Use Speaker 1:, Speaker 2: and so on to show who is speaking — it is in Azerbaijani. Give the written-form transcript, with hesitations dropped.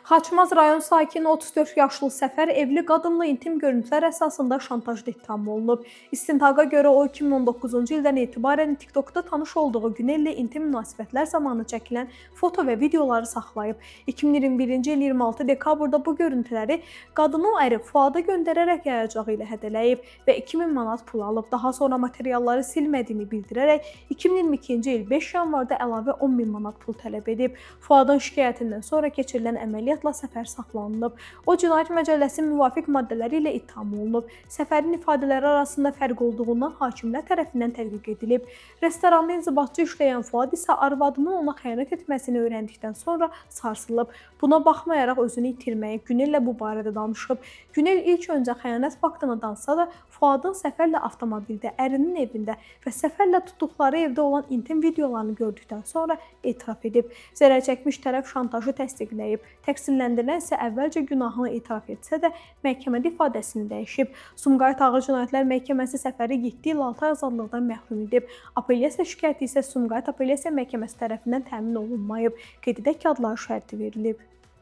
Speaker 1: Xaçmaz rayon sakini 34 yaşlı Səfər evli qadınla intim görüntülər əsasında şantajda ittiham olunub. İstintaqa görə o 2019-cu ildən etibarən TikTokda tanış olduğu Günellə intim münasibətlər zamanı çəkilən foto və videoları saxlayıb. 2021-ci il 26 dekabrda bu görüntüləri qadının əri Fuada göndərərək yayacağı ilə hədələyib və 2000 manat pul alıb. Daha sonra materialları silmədiyini bildirərək 2022-ci il 5 yanvarda əlavə 10.000 manat pul tələb edib. Fuadın şikayətindən sonra keçirilən əməliyyatla Səfər saxlanılıb. O, Cinayət Məcəlləsinin müvafiq maddələri ilə ittiham olunub. Səfərin ifadələri arasında fərq olduğundan hakimlər tərəfindən tədqiq edilib. Restoranda inzibatçı işləyən Fuad isə arvadının ona xəyanət etməsini öyrəndikdən sonra sarsılıb. Buna baxmayaraq özünü itirməyi Günellə bu barədə danışıb. Günel ilk öncə xəyanət faktını dansa da, Fuadın Səfərlə avtomobildə, ərinin evində və Səfərlə tutduqları evdə olan intim videolarını gördükdən sonra etiraf edib. Zərər çəkmiş tərəf şantajı təsdiqləyib. Təqsirləndirilən isə əvvəlcə günahını etiraf etsə də məhkəmədə ifadəsini dəyişib. Sumqayıt Ağır Cinayətlər Məhkəməsi Səfəri 7 il 6 ay azadlıqdan məhrum edib. Apellyasiya şikayəti isə Sumqayıt Apellyasiya Məhkəməsi tərəfindən təmin olunmayıb. Qeyd edək ki, adları şərti verilib.